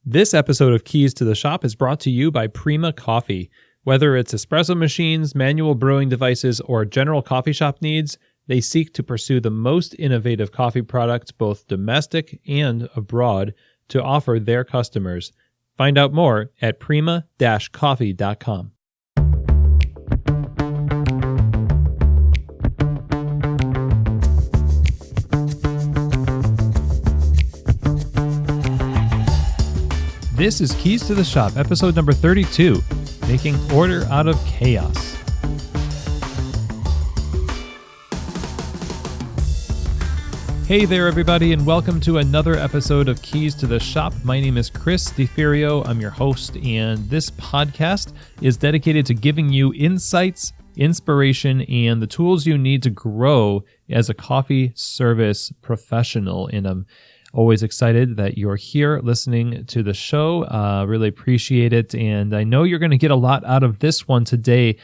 This episode of Keys to the Shop is brought to you by Prima Coffee. Whether it's espresso machines, manual brewing devices, or general coffee shop needs, they seek to pursue the most innovative coffee products, both domestic and abroad, to offer their customers. Find out more at prima-coffee.com. This is Keys to the Shop, episode number 32, Making Order Out of Chaos. Hey there, everybody, and welcome to another episode of Keys to the Shop. My name is Chris DeFerio. I'm your host, and this podcast is dedicated to giving you insights, inspiration, and the tools you need to grow as a coffee service professional. And I'm always excited that you're here listening to the show. Really appreciate it. And I know you're going to get a lot out of this one today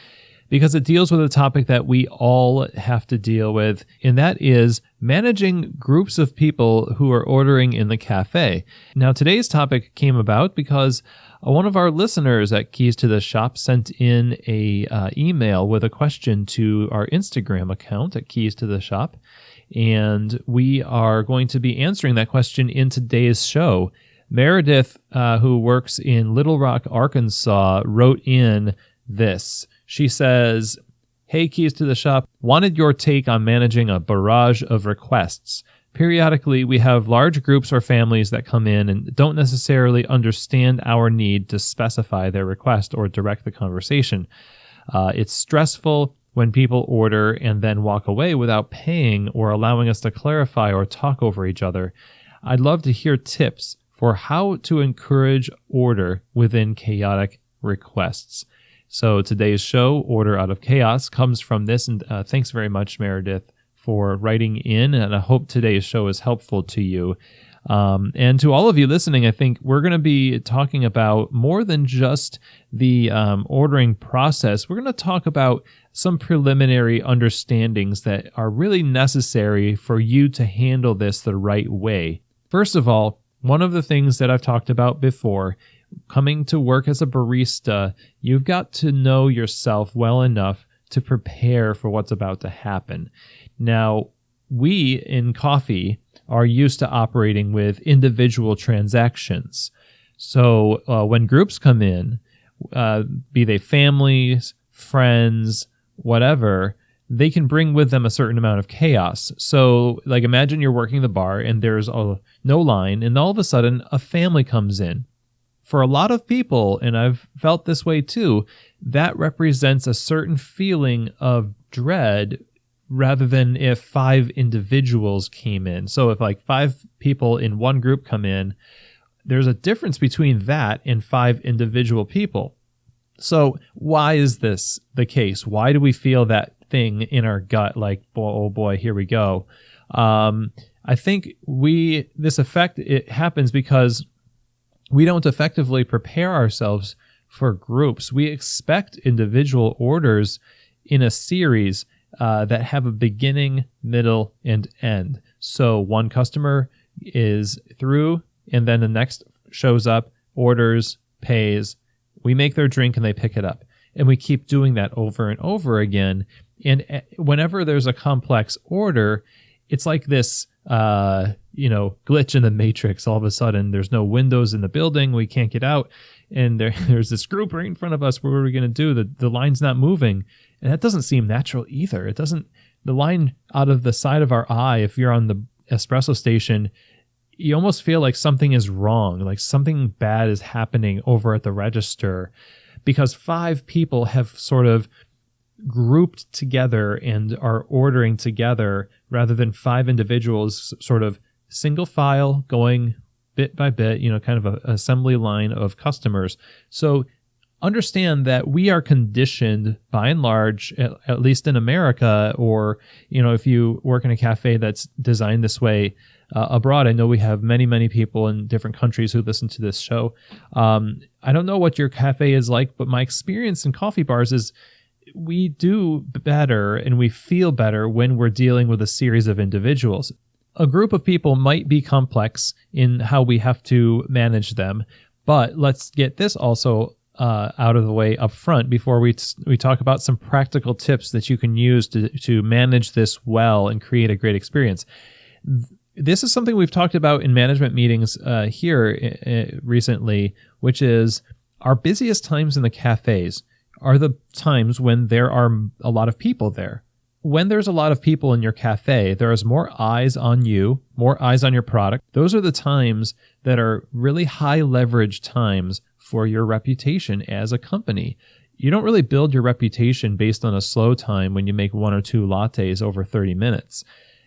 because it deals with a topic that we all have to deal with, and that is managing groups of people who are ordering in the cafe. Now, today's topic came about because one of our listeners at Keys to the Shop sent in a email with a question to our Instagram account at Keys to the Shop. And we are going to be answering that question in today's show. Meredith, who works in Little Rock, Arkansas, wrote in this. She says, "Hey, Keys to the Shop, wanted your take on managing a barrage of requests. Periodically, we have large groups or families that come in and don't necessarily understand our need to specify their request or direct the conversation. It's stressful when people order and then walk away without paying or allowing us to clarify or talk over each other. I'd love to hear tips for how to encourage order within chaotic requests." So today's show, Order Out of Chaos, comes from this. And thanks very much, Meredith, for writing in. And I hope today's show is helpful to you. And to all of you listening, I think we're going to be talking about more than just the ordering process. We're going to talk about some preliminary understandings that are really necessary for you to handle this the right way. First of all, one of the things that I've talked about before, coming to work as a barista, you've got to know yourself well enough to prepare for what's about to happen. Now, we in coffee are used to operating with individual transactions. So when groups come in, be they families, friends, whatever, they can bring with them a certain amount of chaos. So like imagine you're working the bar and there's no line, and all of a sudden a family comes in. For a lot of people, and I've felt this way too, that represents a certain feeling of dread rather than if 5 individuals came in. So if like 5 people in one group come in, there's a difference between that and 5 individual people. So why is this the case? Why do we feel that thing in our gut like, oh boy, here we go? I think this effect, it happens because we don't effectively prepare ourselves for groups. We expect individual orders in a series that have a beginning, middle, and end. So one customer is through, and then the next shows up, orders, pays, we make their drink, and they pick it up. And we keep doing that over and over again. And whenever there's a complex order, it's like this glitch in the matrix. All of a sudden, there's no windows in the building. We can't get out. And there's this group right in front of us. What are we going to do? The line's not moving. And that doesn't seem natural either. The line out of the side of our eye, if you're on the espresso station, you almost feel like something is wrong, like something bad is happening over at the register, because 5 people have sort of grouped together and are ordering together rather than 5 individuals sort of single file going bit by bit, kind of an assembly line of customers. So understand that we are conditioned by and large, at least in America, or, if you work in a cafe that's designed this way abroad. I know we have many, many people in different countries who listen to this show. I don't know what your cafe is like, but my experience in coffee bars is we do better and we feel better when we're dealing with a series of individuals. A group of people might be complex in how we have to manage them, But let's get this also out of the way up front before we talk about some practical tips that you can use to manage this well and create a great experience. This is something we've talked about in management meetings here recently, which is our busiest times in the cafes are the times when there are a lot of people there. When there's a lot of people in your cafe, there is more eyes on you, more eyes on your product. Those are the times that are really high leverage times for your reputation as a company. You don't really build your reputation based on a slow time when you make 1 or 2 lattes over 30 minutes.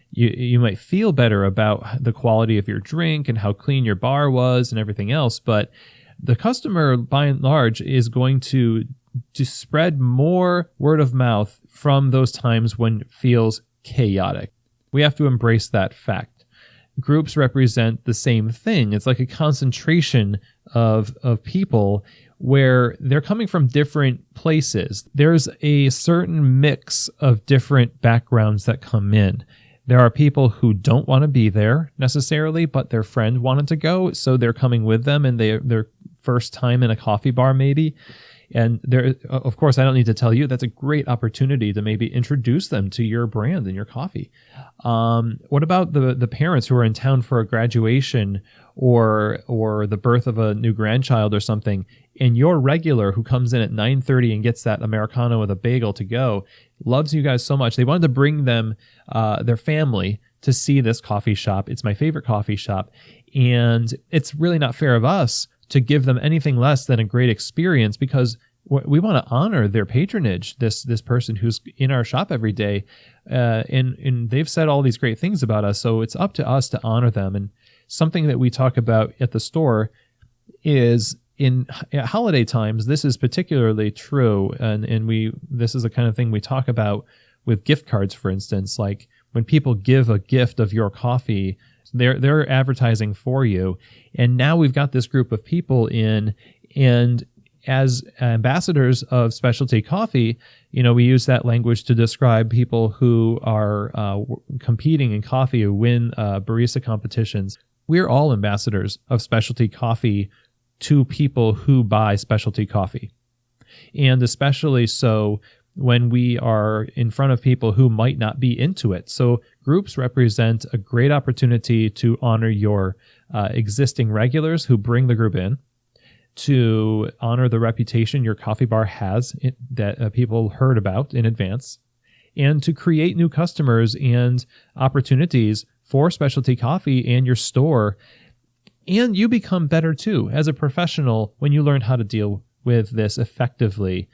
You might feel better about the quality of your drink and how clean your bar was and everything else, but the customer, by and large, is going to spread more word of mouth from those times when it feels chaotic. We have to embrace that fact. Groups represent the same thing. It's like a concentration of people where they're coming from different places. There's a certain mix of different backgrounds that come in. There are people who don't want to be there necessarily, but their friend wanted to go, so they're coming with them, and their first time in a coffee bar maybe. And there, of course, I don't need to tell you, that's a great opportunity to maybe introduce them to your brand and your coffee. What about the parents who are in town for a graduation or the birth of a new grandchild or something, and your regular who comes in at 9:30 and gets that Americano with a bagel to go, loves you guys so much. They wanted to bring them, their family, to see this coffee shop. It's my favorite coffee shop. And it's really not fair of us to give them anything less than a great experience, because we want to honor their patronage, this person who's in our shop every day. And they've said all these great things about us, so it's up to us to honor them. And something that we talk about at the store is at holiday times, this is particularly true. And this is the kind of thing we talk about with gift cards, for instance. Like when people give a gift of your coffee, they're advertising for you. And now we've got this group of people in, and as ambassadors of specialty coffee, we use that language to describe people who are competing in coffee, who win barista competitions. We're all ambassadors of specialty coffee to people who buy specialty coffee. And especially so when we are in front of people who might not be into it. So groups represent a great opportunity to honor your existing regulars who bring the group in, to honor the reputation your coffee bar has that people heard about in advance, and to create new customers and opportunities for specialty coffee and your store. And you become better too as a professional when you learn how to deal with this effectively.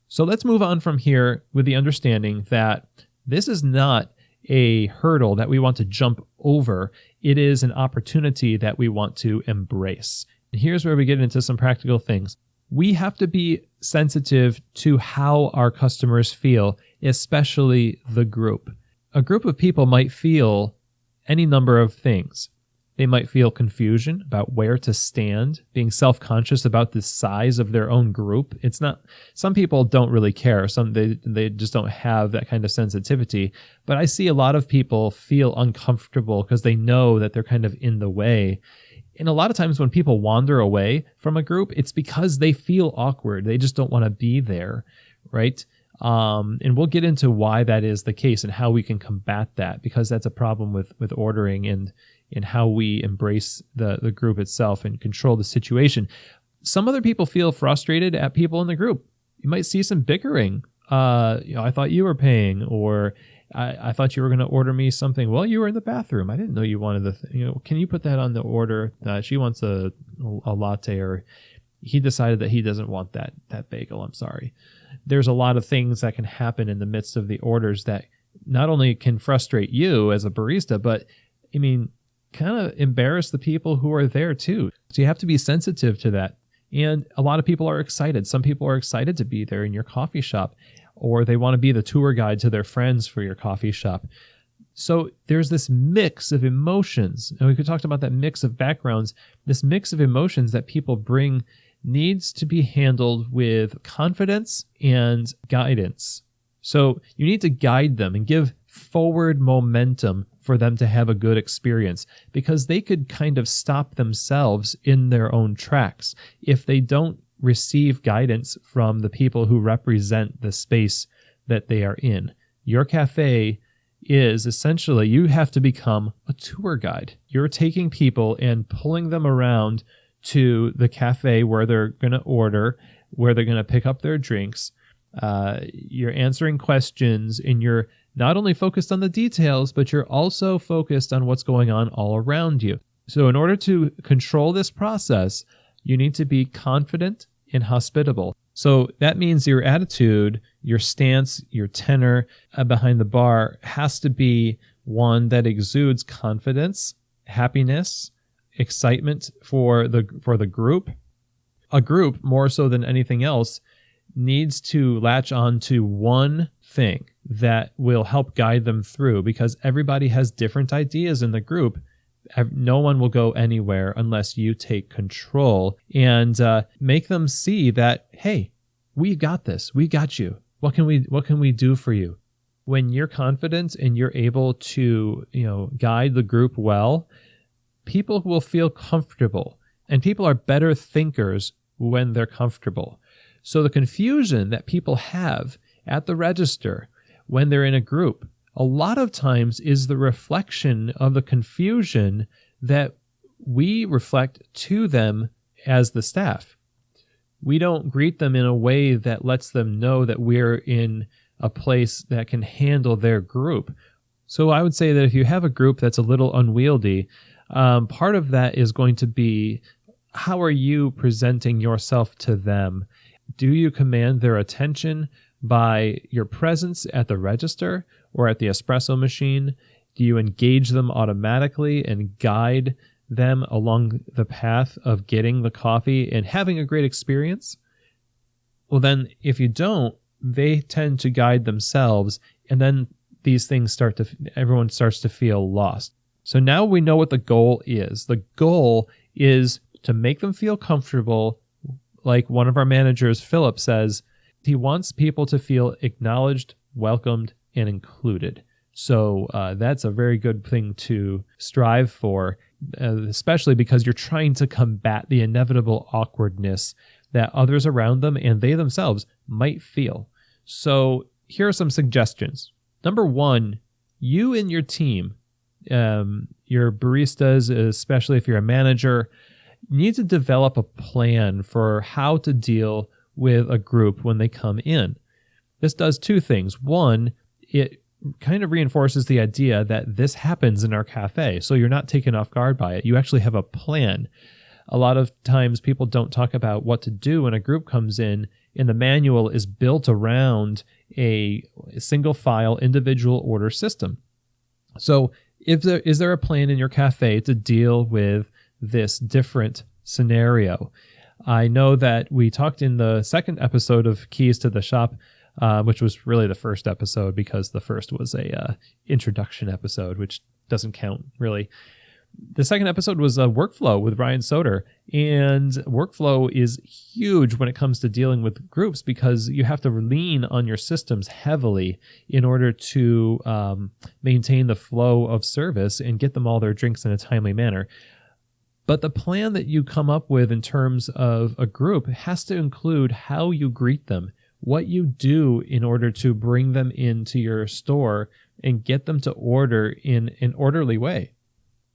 So let's move on from here with the understanding that this is not a hurdle that we want to jump over. It is an opportunity that we want to embrace. And here's where we get into some practical things. We have to be sensitive to how our customers feel, especially the group. A group of people might feel any number of things. They might feel confusion about where to stand, being self-conscious about the size of their own group. It's not, some people don't really care. They just don't have that kind of sensitivity. But I see a lot of people feel uncomfortable because they know that they're kind of in the way. And a lot of times when people wander away from a group, it's because they feel awkward. They just don't want to be there, right? And we'll get into why that is the case and how we can combat that, because that's a problem with ordering and how we embrace the group itself and control the situation. Some other people feel frustrated at people in the group. You might see some bickering. I thought you were paying, or I thought you were going to order me something. Well, you were in the bathroom. I didn't know you wanted the can you put that on the order? She wants a latte, or he decided that he doesn't want that bagel. I'm sorry. There's a lot of things that can happen in the midst of the orders that not only can frustrate you as a barista, but kind of embarrass the people who are there too. So you have to be sensitive to that. And a lot of people are excited. Some people are excited to be there in your coffee shop, or they want to be the tour guide to their friends for your coffee shop. So there's this mix of emotions, and we could talk about that mix of backgrounds. This mix of emotions that people bring needs to be handled with confidence and guidance. So you need to guide them and give forward momentum for them to have a good experience, because they could kind of stop themselves in their own tracks if they don't receive guidance from the people who represent the space that they are in. Your cafe is essentially, you have to become a tour guide. You're taking people and pulling them around to the cafe where they're going to order, where they're going to pick up their drinks. You're answering questions, and you're not only focused on the details, but you're also focused on what's going on all around you. So in order to control this process, you need to be confident and hospitable. So that means your attitude, your stance, your tenor behind the bar has to be one that exudes confidence, happiness, excitement for the group. A group, more so than anything else, needs to latch on to one thing that will help guide them through, because everybody has different ideas in the group. No one will go anywhere unless you take control and make them see that, hey, we got this. We got you. What can we do for you? When you're confident and you're able to, guide the group well, people will feel comfortable, and people are better thinkers when they're comfortable. So the confusion that people have at the register when they're in a group, a lot of times is the reflection of the confusion that we reflect to them as the staff. We don't greet them in a way that lets them know that we're in a place that can handle their group. So I would say that if you have a group that's a little unwieldy, part of that is going to be, how are you presenting yourself to them? Do you command their attention by your presence at the register or at the espresso machine? Do you engage them automatically and guide them along the path of getting the coffee and having a great experience? Well, then if you don't, they tend to guide themselves, and then these things everyone starts to feel lost. So now we know what the goal is. The goal is to make them feel comfortable. Like one of our managers, Philip, says, he wants people to feel acknowledged, welcomed, and included. So that's a very good thing to strive for, especially because you're trying to combat the inevitable awkwardness that others around them and they themselves might feel. So here are some suggestions. Number one, you and your team, your baristas, especially if you're a manager, need to develop a plan for how to deal with a group when they come in. This does two things. One, it kind of reinforces the idea that this happens in our cafe, so you're not taken off guard by it. You actually have a plan. A lot of times people don't talk about what to do when a group comes in, and the manual is built around a single file individual order system. So is there a plan in your cafe to deal with this different scenario? I know that we talked in the second episode of Keys to the Shop, which was really the first episode because the first was a introduction episode, which doesn't count really. The second episode was a workflow with Ryan Soder, and workflow is huge when it comes to dealing with groups because you have to lean on your systems heavily in order to maintain the flow of service and get them all their drinks in a timely manner. But the plan that you come up with in terms of a group has to include how you greet them, what you do in order to bring them into your store and get them to order in an orderly way.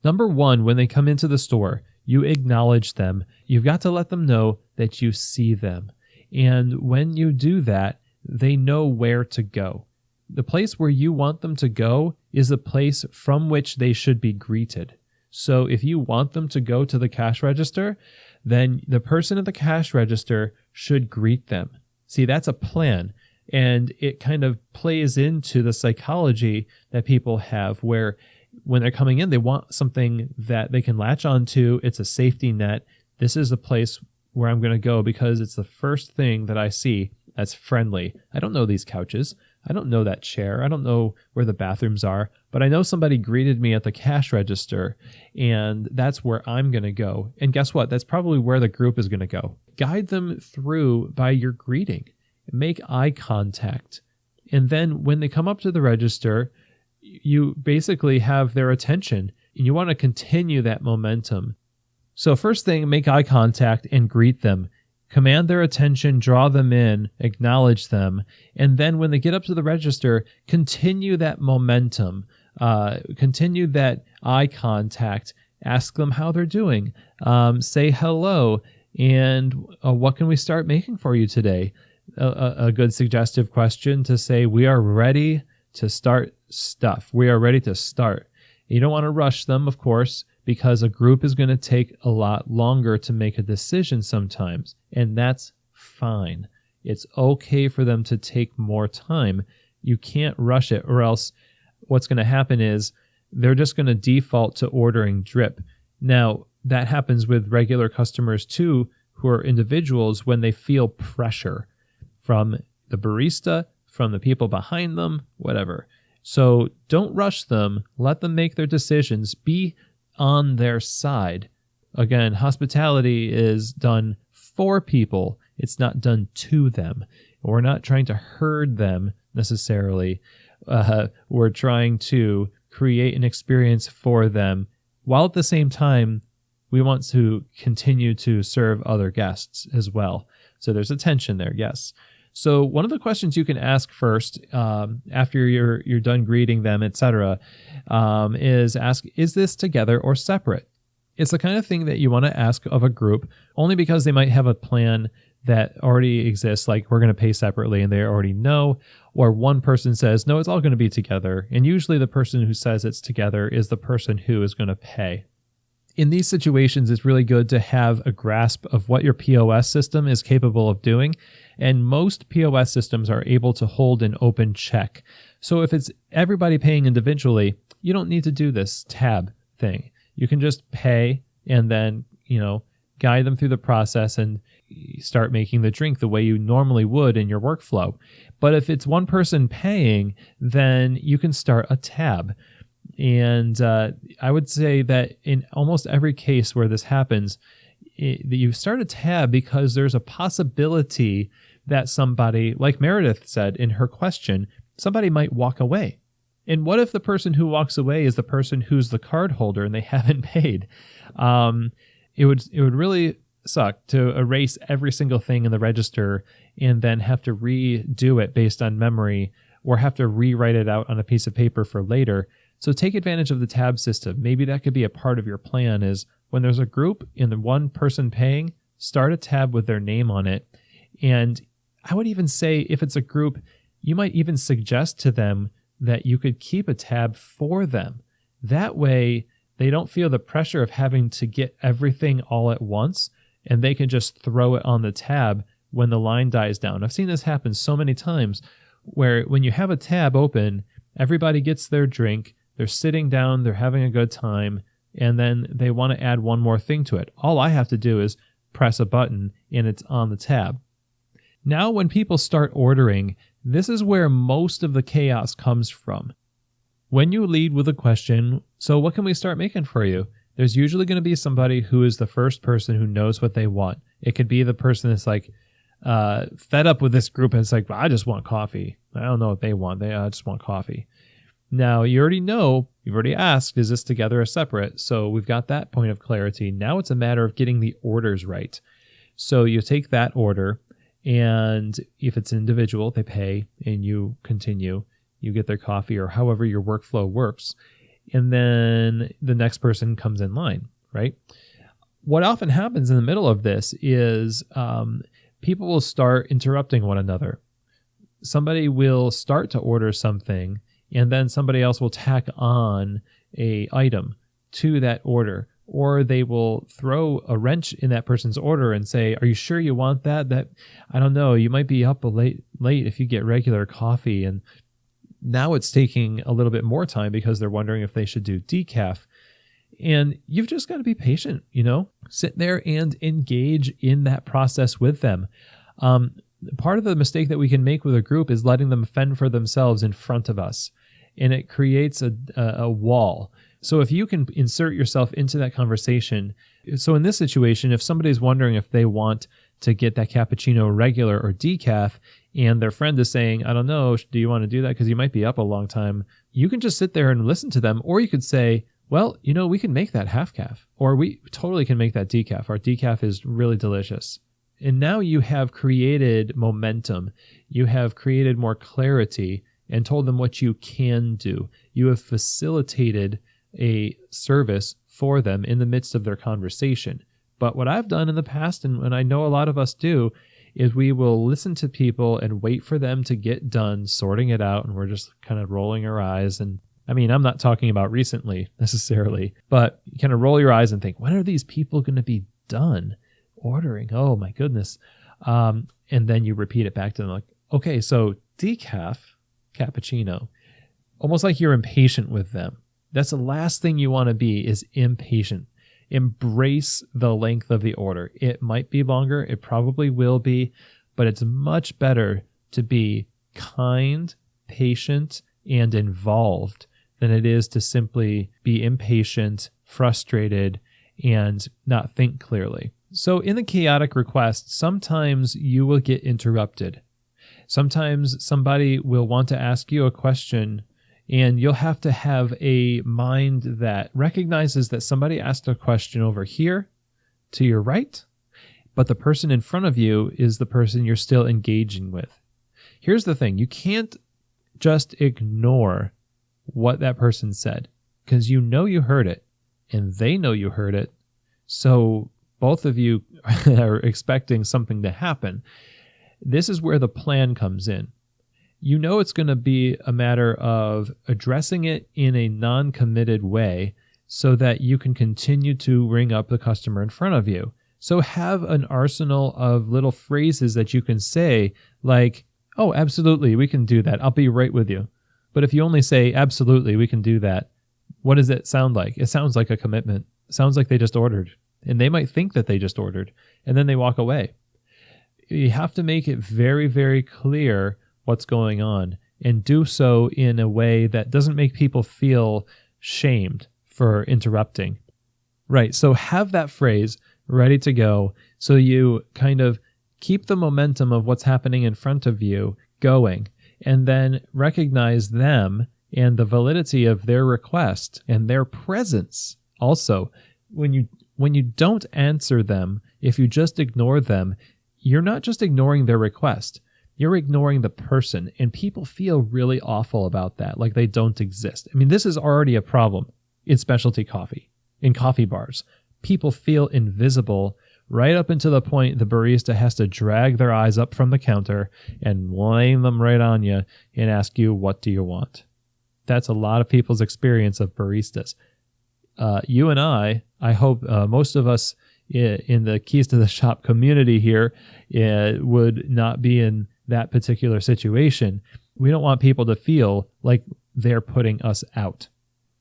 Number one, when they come into the store, you acknowledge them. You've got to let them know that you see them. And when you do that, they know where to go. The place where you want them to go is the place from which they should be greeted. So if you want them to go to the cash register, then the person at the cash register should greet them. See, that's a plan. And it kind of plays into the psychology that people have where when they're coming in, they want something that they can latch onto. It's a safety net. This is the place where I'm going to go because it's the first thing that I see that's friendly. I don't know these couches. I don't know that chair. I don't know where the bathrooms are, but I know somebody greeted me at the cash register, and that's where I'm going to go. And guess what? That's probably where the group is going to go. Guide them through by your greeting. Make eye contact. And then when they come up to the register, you basically have their attention and you want to continue that momentum. So first thing, make eye contact and greet them. Command their attention, draw them in, acknowledge them, and then when they get up to the register, continue that momentum, continue that eye contact, ask them how they're doing, say hello, and what can we start making for you today? A good suggestive question to say, we are ready to start stuff. We are ready to start. You don't want to rush them, of course, because a group is going to take a lot longer to make a decision sometimes, and that's fine. It's okay for them to take more time. You can't rush it, or else what's going to happen is they're just going to default to ordering drip. Now, that happens with regular customers too, who are individuals, when they feel pressure from the barista, from the people behind them, whatever. So don't rush them. Let them make their decisions. Be on their side. Again, hospitality is done for people. It's not done to them. We're not trying to herd them necessarily. We're trying to create an experience for them, while at the same time, we want to continue to serve other guests as well. So there's a tension there, yes. So one of the questions you can ask first, after you're done greeting them, etc., is ask, is this together or separate? It's the kind of thing that you want to ask of a group, only because they might have a plan that already exists, like we're going to pay separately and they already know, or one person says, no, it's all going to be together. And usually the person who says it's together is the person who is going to pay. In these situations, it's really good to have a grasp of what your POS system is capable of doing. And most POS systems are able to hold an open check. So if it's everybody paying individually, you don't need to do this tab thing. You can just pay and then, guide them through the process and start making the drink the way you normally would in your workflow. But if it's one person paying, then you can start a tab. And I would say that in almost every case where this happens, you start a tab because there's a possibility that somebody, like Meredith said in her question, somebody might walk away. And what if the person who walks away is the person who's the card holder and they haven't paid? It would really suck to erase every single thing in the register and then have to redo it based on memory, or have to rewrite it out on a piece of paper for later. So take advantage of the tab system. Maybe that could be a part of your plan, is when there's a group and the one person paying, start a tab with their name on it. And I would even say, if it's a group, you might even suggest to them that you could keep a tab for them. That way, they don't feel the pressure of having to get everything all at once, and they can just throw it on the tab when the line dies down. I've seen this happen so many times, where when you have a tab open, everybody gets their drink, they're sitting down, they're having a good time, and then they want to add one more thing to it. All I have to do is press a button and it's on the tab. Now, when people start ordering, this is where most of the chaos comes from. When you lead with a question, so what can we start making for you? There's usually going to be somebody who is the first person who knows what they want. It could be the person that's like fed up with this group and it's like, well, I just want coffee. I don't know what they want. I just want coffee. Now, you already know, you've already asked, is this together or separate? So we've got that point of clarity. Now it's a matter of getting the orders right. So you take that order, and if it's individual, they pay and you continue. You get their coffee or however your workflow works. And then the next person comes in line, right? What often happens in the middle of this is people will start interrupting one another. Somebody will start to order something, and then somebody else will tack on a item to that order, or they will throw a wrench in that person's order and say, are you sure you want that? That, I don't know, you might be up late if you get regular coffee. And now it's taking a little bit more time because they're wondering if they should do decaf. And you've just got to be patient, sit there and engage in that process with them. Part of the mistake that we can make with a group is letting them fend for themselves in front of us. And it creates a wall. So if you can insert yourself into that conversation, So in this situation, if somebody's wondering if they want to get that cappuccino regular or decaf, and their friend is saying, I don't know, do you want to do that because you might be up a long time? You can just sit there and listen to them, or you could say, well, we can make that half calf, or we totally can make that decaf. Our decaf is really delicious. And now you have created momentum. You have created more clarity and told them what you can do. You have facilitated a service for them in the midst of their conversation. But what I've done in the past, and I know a lot of us do, is we will listen to people and wait for them to get done sorting it out, and we're just kind of rolling our eyes. And I mean, I'm not talking about recently necessarily, but you kind of roll your eyes and think, when are these people going to be done ordering? Oh my goodness. And then you repeat it back to them like, okay, so decaf, cappuccino, almost like you're impatient with them. That's the last thing you want to be, is impatient. Embrace the length of the order. It might be longer. It probably will be, but it's much better to be kind, patient, and involved than it is to simply be impatient, frustrated, and not think clearly. So in the chaotic request, sometimes you will get interrupted. Sometimes somebody will want to ask you a question, and you'll have to have a mind that recognizes that somebody asked a question over here to your right, but the person in front of you is the person you're still engaging with. Here's the thing. You can't just ignore what that person said, because you heard it and they know you heard it. So both of you are expecting something to happen. This is where the plan comes in. It's going to be a matter of addressing it in a non-committed way so that you can continue to ring up the customer in front of you. So have an arsenal of little phrases that you can say like, oh, absolutely, we can do that. I'll be right with you. But if you only say, absolutely, we can do that, what does it sound like? It sounds like a commitment. It sounds like they just ordered. And they might think that they just ordered, and then they walk away. You have to make it very, very clear what's going on, and do so in a way that doesn't make people feel shamed for interrupting. Right, so have that phrase ready to go so you kind of keep the momentum of what's happening in front of you going, and then recognize them and the validity of their request and their presence. Also, when you don't answer them, if you just ignore them, you're not just ignoring their request, you're ignoring the person, and people feel really awful about that, like they don't exist. I mean, this is already a problem in specialty coffee, in coffee bars. People feel invisible right up until the point the barista has to drag their eyes up from the counter and lay them right on you and ask you, what do you want? That's a lot of people's experience of baristas. You and I hope most of us in the Keys to the Shop community here would not be in that particular situation. We don't want people to feel like they're putting us out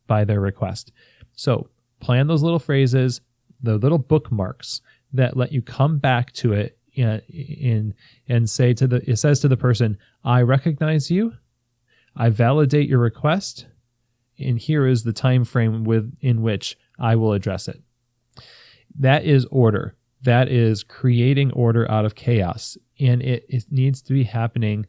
by their request. So plan those little phrases, the little bookmarks that let you come back to it and say it says to the person, I recognize you, I validate your request, and here is the time frame in which I will address it. That is order. That is creating order out of chaos. And it needs to be happening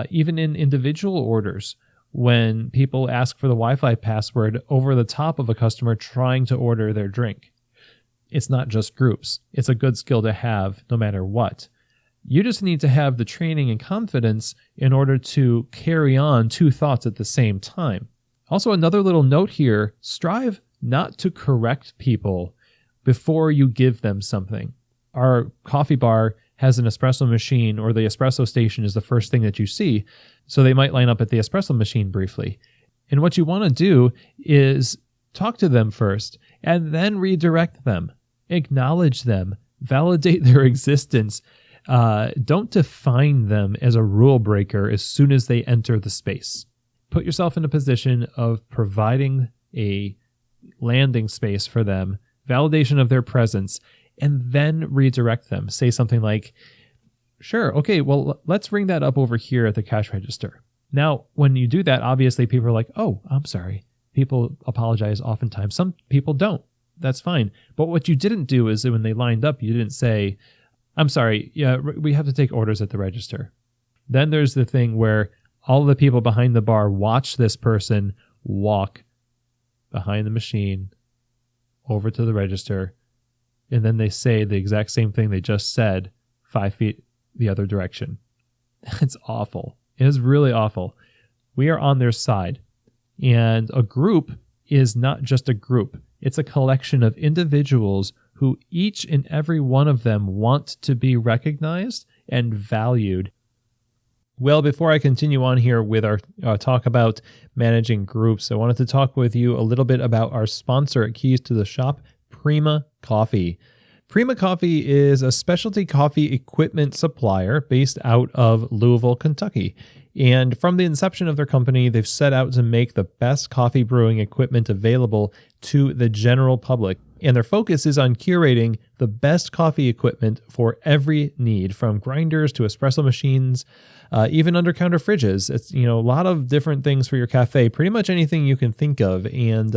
even in individual orders when people ask for the Wi-Fi password over the top of a customer trying to order their drink. It's not just groups. It's a good skill to have no matter what. You just need to have the training and confidence in order to carry on two thoughts at the same time. Also, another little note here, strive not to correct people before you give them something. Our coffee bar has an espresso machine, or the espresso station is the first thing that you see, so they might line up at the espresso machine briefly. And what you want to do is talk to them first, and then redirect them, acknowledge them, validate their existence. Don't define them as a rule breaker as soon as they enter the space. Put yourself in a position of providing a landing space for them, validation of their presence, and then redirect them. Say something like, sure, okay, well, let's ring that up over here at the cash register. Now, when you do that, obviously people are like, oh, I'm sorry. People apologize oftentimes. Some people don't. that's fine. But what you didn't do is that when they lined up, you didn't say, I'm sorry, yeah, we have to take orders at the register. Then there's the thing where all the people behind the bar watch this person walk behind the machine over to the register, and then they say the exact same thing they just said 5 feet the other direction. It's awful. It is really awful. We are on their side. And a group is not just a group. It's a collection of individuals who each and every one of them want to be recognized and valued. Well, before I continue on here with our talk about managing groups, I wanted to talk with you a little bit about our sponsor at Keys to the Shop, Prima Coffee. Prima Coffee is a specialty coffee equipment supplier based out of Louisville, Kentucky. And from the inception of their company, they've set out to make the best coffee brewing equipment available to the general public. And their focus is on curating the best coffee equipment for every need, from grinders to espresso machines, even under-counter fridges. It's, a lot of different things for your cafe, pretty much anything you can think of. And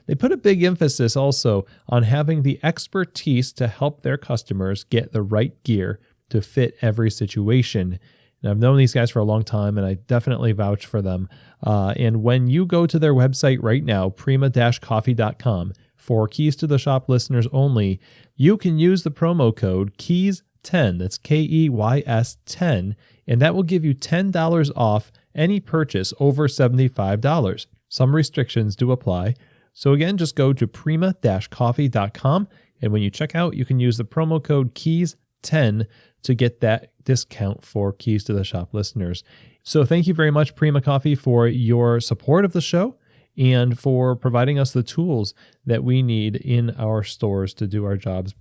they put a big emphasis also on having the expertise to help their customers get the right gear to fit every situation. And I've known these guys for a long time, and I definitely vouch for them. And when you go to their website right now, prima-coffee.com, for Keys to the Shop listeners only, you can use the promo code KEYS10, that's KEYS 10, and that will give you $10 off any purchase over $75. Some restrictions do apply. So again, just go to prima-coffee.com, and when you check out, you can use the promo code KEYS10 to get that discount for Keys to the Shop listeners. So thank you very much, Prima Coffee, for your support of the show and for providing us the tools that we need in our stores to do our jobs.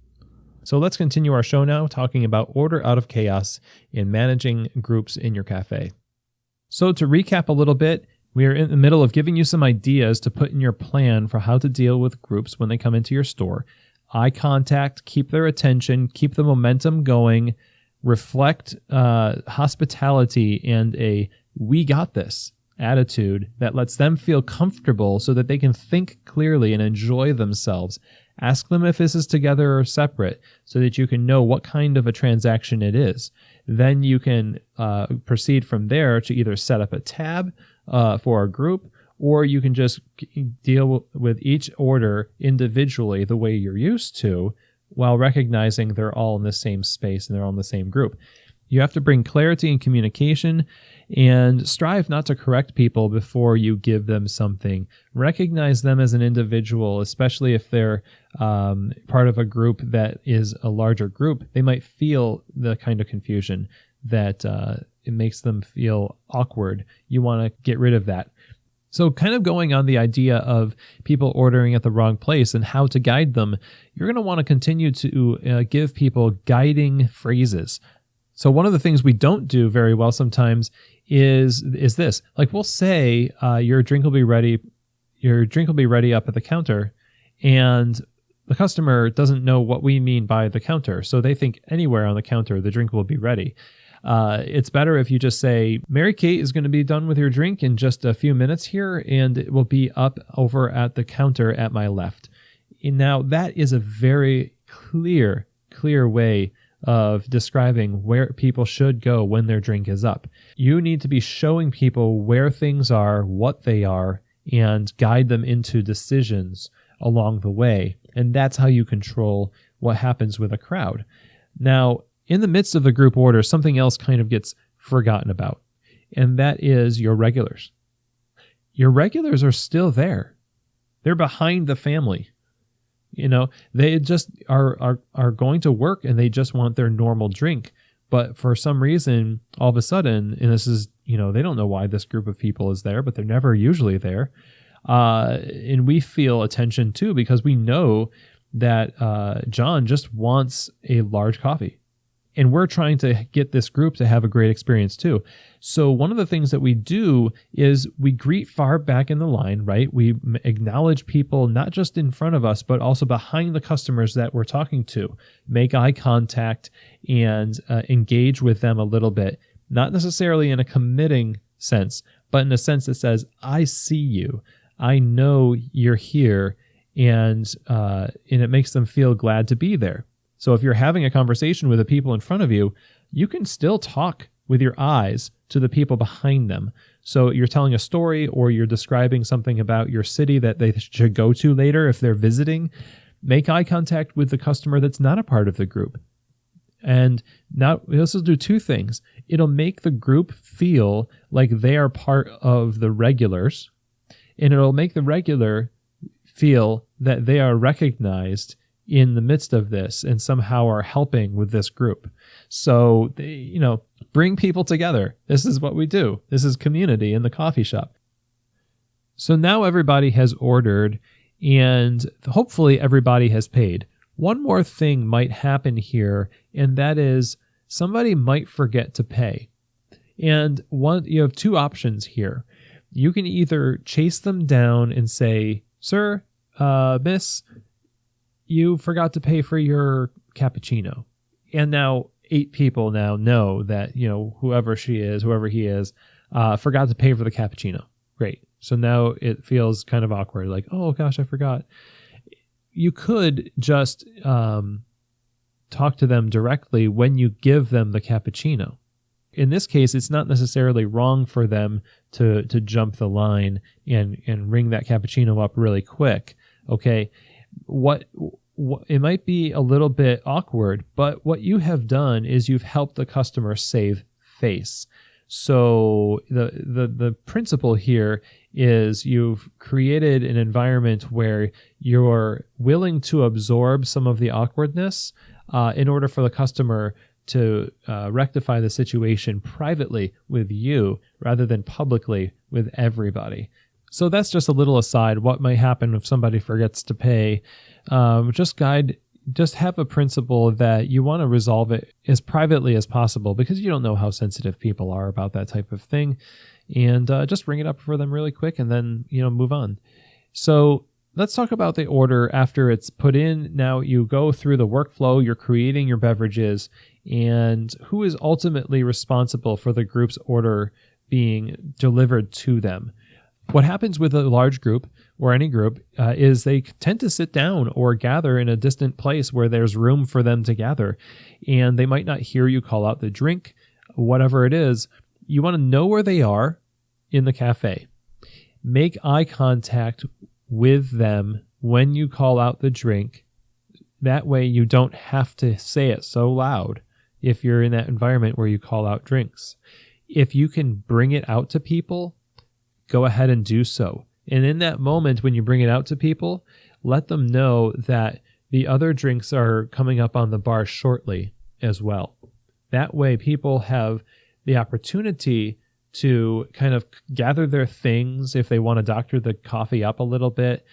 So let's continue our show now, talking about order out of chaos and managing groups in your cafe. So to recap a little bit, we are in the middle of giving you some ideas to put in your plan for how to deal with groups when they come into your store. Eye contact, keep their attention, keep the momentum going, reflect hospitality and a "we got this" attitude that lets them feel comfortable so that they can think clearly and enjoy themselves. Ask them if this is together or separate so that you can know what kind of a transaction it is. Then you can proceed from there to either set up a tab for a group, or you can just deal with each order individually the way you're used to, while recognizing they're all in the same space and they're all in the same group. You have to bring clarity and communication, and strive not to correct people before you give them something. Recognize them as an individual, especially if they're part of a group that is a larger group. They might feel the kind of confusion that it makes them feel awkward. You want to get rid of that. So kind of going on the idea of people ordering at the wrong place and how to guide them, you're going to want to continue to give people guiding phrases. So one of the things we don't do very well sometimes is this. Like, we'll say your drink will be ready up at the counter, and the customer doesn't know what we mean by the counter. So they think anywhere on the counter the drink will be ready. It's better if you just say, Mary Kate is going to be done with your drink in just a few minutes here, and it will be up over at the counter at my left. And now that is a very clear way of describing where people should go when their drink is up. You need to be showing people where things are, what they are, and guide them into decisions along the way. And that's how you control what happens with a crowd. Now, in the midst of the group order, something else kind of gets forgotten about, and that is your regulars. Your regulars are still there. They're behind the family. They just are going to work, and they just want their normal drink. But for some reason, all of a sudden, and this is, they don't know why this group of people is there, but they're never usually there. And we feel attention too, because we know that John just wants a large coffee. And we're trying to get this group to have a great experience too. So one of the things that we do is we greet far back in the line, right? We acknowledge people not just in front of us, but also behind the customers that we're talking to. Make eye contact and engage with them a little bit. Not necessarily in a committing sense, but in a sense that says, I see you. I know you're here, and it makes them feel glad to be there. So if you're having a conversation with the people in front of you, you can still talk with your eyes to the people behind them. So you're telling a story or you're describing something about your city that they should go to later if they're visiting. Make eye contact with the customer that's not a part of the group. And now this will do two things. It'll make the group feel like they are part of the regulars, and it'll make the regular feel that they are recognized in the midst of this and somehow are helping with this group. So, bring people together. This is what we do. This is community in the coffee shop. So now everybody has ordered, and hopefully everybody has paid. One more thing might happen here, and that is somebody might forget to pay. And you have two options here. You can either chase them down and say, "Sir, miss, you forgot to pay for your cappuccino." And now 8 people now know that, whoever he is, forgot to pay for the cappuccino. Great. So now it feels kind of awkward, like, oh gosh, I forgot. You could just talk to them directly when you give them the cappuccino. In this case, it's not necessarily wrong for them to jump the line and ring that cappuccino up really quick. Okay, what it might be a little bit awkward, but what you have done is you've helped the customer save face. So the principle here is you've created an environment where you're willing to absorb some of the awkwardness in order for the customer to rectify the situation privately with you rather than publicly with everybody. So that's just a little aside. What might happen if somebody forgets to pay? Just have a principle that you want to resolve it as privately as possible, because you don't know how sensitive people are about that type of thing. And just bring it up for them really quick and then, move on. So let's talk about the order after it's put in. Now you go through the workflow, you're creating your beverages, and who is ultimately responsible for the group's order being delivered to them. What happens with a large group or any group is they tend to sit down or gather in a distant place where there's room for them to gather. And they might not hear you call out the drink, whatever it is. You want to know where they are in the cafe. Make eye contact with them when you call out the drink. That way you don't have to say it so loud if you're in that environment where you call out drinks. If you can bring it out to people, go ahead and do so. And in that moment, when you bring it out to people, let them know that the other drinks are coming up on the bar shortly as well. That way, people have the opportunity to kind of gather their things if they want to doctor the coffee up a little bit.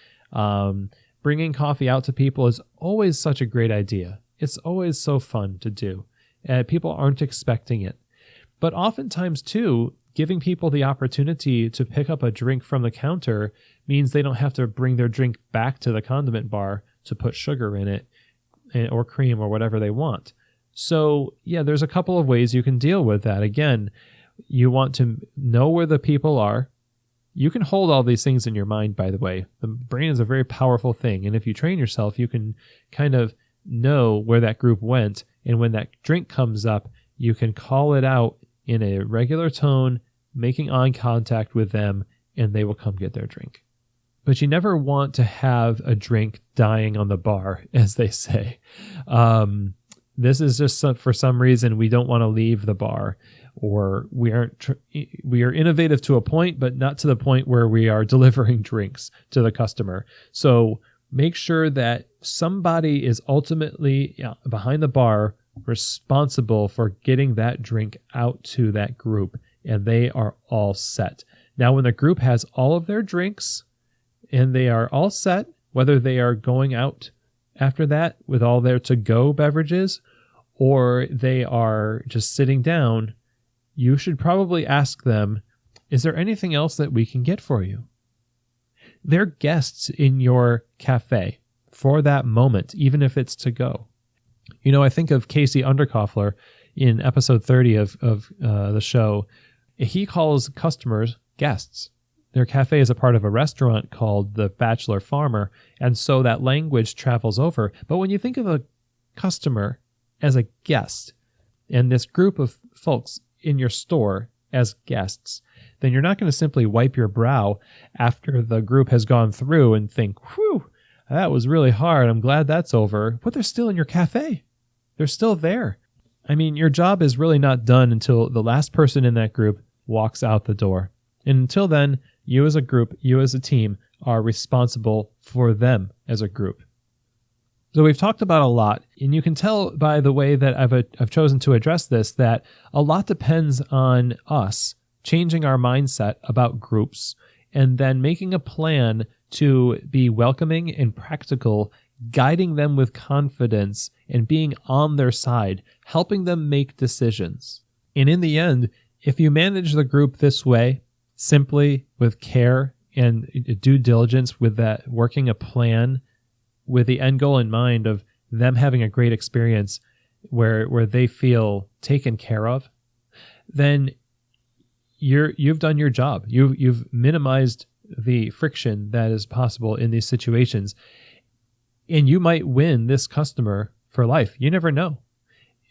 Bringing coffee out to people is always such a great idea. It's always so fun to do. People aren't expecting it. But oftentimes, too, giving people the opportunity to pick up a drink from the counter means they don't have to bring their drink back to the condiment bar to put sugar in it or cream or whatever they want. So, there's a couple of ways you can deal with that. Again, you want to know where the people are. You can hold all these things in your mind, by the way. The brain is a very powerful thing. And if you train yourself, you can kind of know where that group went. And when that drink comes up, you can call it out in a regular tone, making eye contact with them, and they will come get their drink. But you never want to have a drink dying on the bar, as they say. This is just for some reason we don't want to leave the bar, or we are innovative to a point, but not to the point where we are delivering drinks to the customer. So make sure that somebody is ultimately behind the bar responsible for getting that drink out to that group, and they are all set. Now, when the group has all of their drinks and they are all set, whether they are going out after that with all their to-go beverages or they are just sitting down, you should probably ask them, is there anything else that we can get for you? They're guests in your cafe for that moment, even if it's to go. I think of Casey Underkoffler in episode 30 of the show. He calls customers guests. Their cafe is a part of a restaurant called the Bachelor Farmer, and so that language travels over. But when you think of a customer as a guest, and this group of folks in your store as guests, then you're not going to simply wipe your brow after the group has gone through and think, whew, that was really hard. I'm glad that's over. But they're still in your cafe. They're still there. I mean, your job is really not done until the last person in that group walks out the door. And until then, you as a group, you as a team are responsible for them as a group. So we've talked about a lot, and you can tell by the way that I've chosen to address this that a lot depends on us changing our mindset about groups and then making a plan to be welcoming and practical, guiding them with confidence and being on their side, helping them make decisions. And in the end, if you manage the group this way, simply with care and due diligence with that, working a plan with the end goal in mind of them having a great experience where they feel taken care of, then you've done your job. You've minimized the friction that is possible in these situations, and you might win this customer for life. You never know.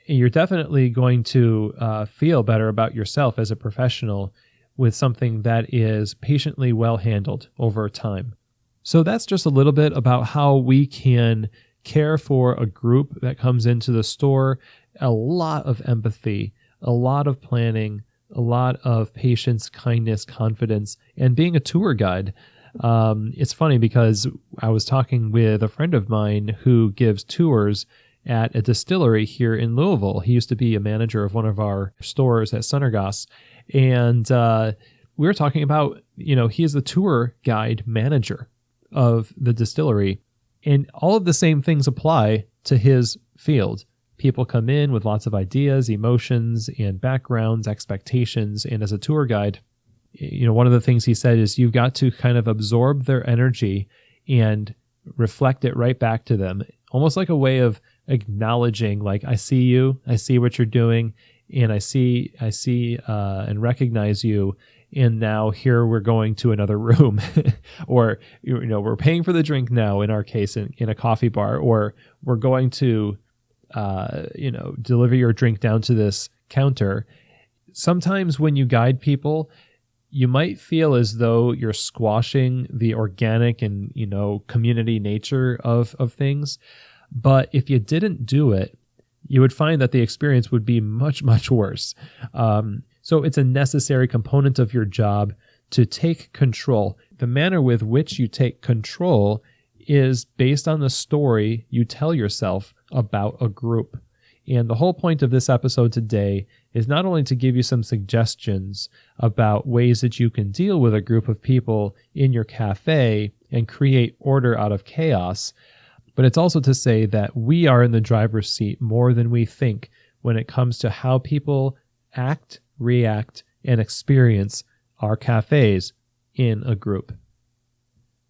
You're definitely going to feel better about yourself as a professional with something that is patiently well handled over time. So that's just a little bit about how we can care for a group that comes into the store. A lot of empathy, a lot of planning, a lot of patience, kindness, confidence, and being a tour guide. It's funny because I was talking with a friend of mine who gives tours at a distillery here in Louisville. He used to be a manager of one of our stores at Sunnergasse. And we were talking about, he is the tour guide manager of the distillery. And all of the same things apply to his field. People come in with lots of ideas, emotions, and backgrounds, expectations. And as a tour guide, one of the things he said is you've got to kind of absorb their energy and reflect it right back to them. Almost like a way of acknowledging, like, I see you, I see what you're doing, and I see and recognize you. And now here we're going to another room or, we're paying for the drink now in our case in a coffee bar, or we're going to, deliver your drink down to this counter. Sometimes when you guide people, you might feel as though you're squashing the organic and, community nature of things. But if you didn't do it, you would find that the experience would be much, much worse. So it's a necessary component of your job to take control. The manner with which you take control is based on the story you tell yourself about a group. And the whole point of this episode today is not only to give you some suggestions about ways that you can deal with a group of people in your cafe and create order out of chaos, but it's also to say that we are in the driver's seat more than we think when it comes to how people act, react, and experience our cafes in a group.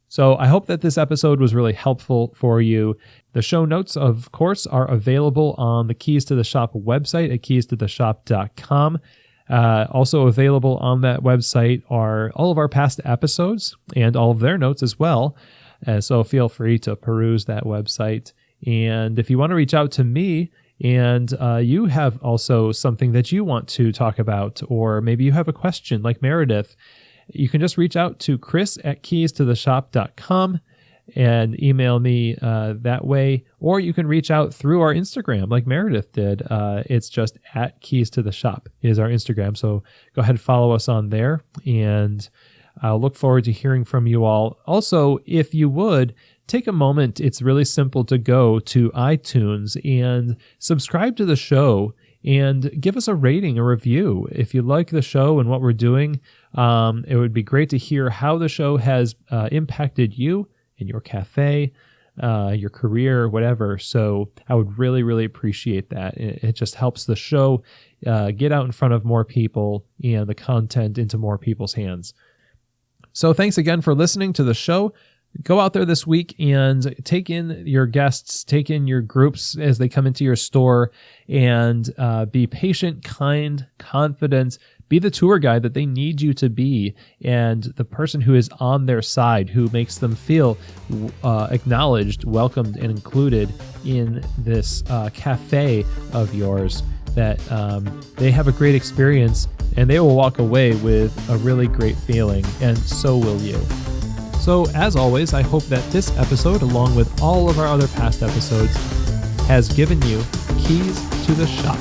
So I hope that this episode was really helpful for you. The show notes, of course, are available on the Keys to the Shop website at keystotheshop.com. Also available on that website are all of our past episodes and all of their notes as well. So feel free to peruse that website. And if you want to reach out to me and you have also something that you want to talk about, or maybe you have a question like Meredith, you can just reach out to chris@keystotheshop.com and email me that way, or you can reach out through our Instagram like Meredith did. It's just @KeysToTheShop is our Instagram. So go ahead and follow us on there, and I'll look forward to hearing from you all. Also, if you would, take a moment. It's really simple to go to iTunes and subscribe to the show and give us a rating, a review. If you like the show and what we're doing, it would be great to hear how the show has impacted you in your cafe, your career, whatever. So I would really, really appreciate that. It just helps the show get out in front of more people and the content into more people's hands. So thanks again for listening to the show. Go out there this week and take in your guests, take in your groups as they come into your store, and be patient, kind, confident. Be the tour guide that they need you to be, and the person who is on their side, who makes them feel acknowledged, welcomed, and included in this cafe of yours, that they have a great experience and they will walk away with a really great feeling, and so will you. So, as always, I hope that this episode, along with all of our other past episodes, has given you keys to the shop.